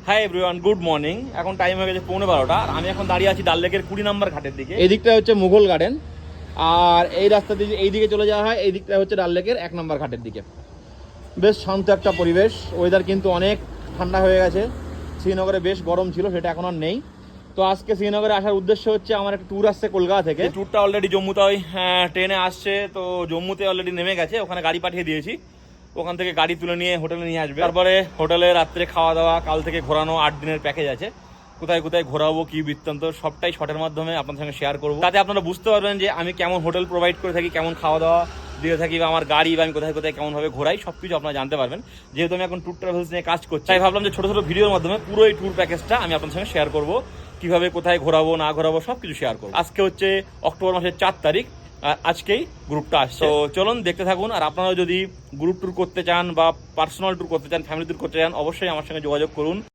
Hi everyone, good morning. এখন time হয়ে গেছে 11:15। আর আমি এখন দাঁড়িয়ে আছি ডাল লেকের 20 নম্বর ঘাটের দিকে। এই দিকটা হচ্ছে মুঘল গার্ডেন, আর এই রাস্তা দিয়ে এই দিকে চলে যাওয়া হয়। এই দিকটা হচ্ছে ডাল লেকের 1 নম্বর ঘাটের দিকে। বেশ শান্ত একটা পরিবেশ। ওয়েদার কিন্তু অনেক ঠান্ডা হয়ে গেছে। শ্রীনগরে বেশ গরম ছিল, সেটা এখন আর নেই। তো আজকে শ্রীনগরে আসার উদ্দেশ্য হচ্ছে, আমার একটা ট্যুর আসছে কলকাতা থেকে। ট্যুরটা অলরেডি জম্মুতে ট্রেনে আসছে, তো জম্মুতে অলরেডি নেমে গেছে। ওখানে গাড়ি পাঠিয়ে দিয়েছি, ওখান থেকে গাড়ি তুলে নিয়ে হোটেলে নিয়ে আসবে। তারপরে হোটেলে রাত্রে খাওয়া দাওয়া, কাল থেকে ঘোরানো 8 দিনের প্যাকেজ আছে। কোথায় কোথায় ঘোরাবো, কি বৃত্তান্ত, সবটাই শর্টের মাধ্যমে আপনার সঙ্গে শেয়ার করবো। তাতে আপনারা বুঝতে পারবেন যে আমি কেমন হোটেল প্রোভাইড করে থাকি, কেমন খাওয়া দাওয়া দিয়ে থাকি, বা আমার গাড়ি বা আমি কোথায় কোথায় কেমনভাবে ঘোরাই, সব কিছু আপনারা জানতে পারবেন। যেহেতু আমি এখন ট্যুর ট্রাভেলস নিয়ে কাজ করছি, তাই ভাবলাম যে ছোটো ছোটো ভিডিওর মাধ্যমে পুরো এই ট্যুর প্যাকেজটা আমি আপনার সঙ্গে শেয়ার করবো। কিভাবে কোথায় ঘোরাবো না ঘোরাবো সব কিছু শেয়ার করবো। আজকে হচ্ছে অক্টোবর মাসের 4 তারিখ, আজকেই গ্রুপটা আসছে। তো চলুন দেখতে থাকুন। আর আপনারা যদি গ্রুপ ট্যুর করতে চান বা পার্সোনাল ট্যুর করতে চান, ফ্যামিলি ট্যুর করতে চান, অবশ্যই আমার সঙ্গে যোগাযোগ করুন।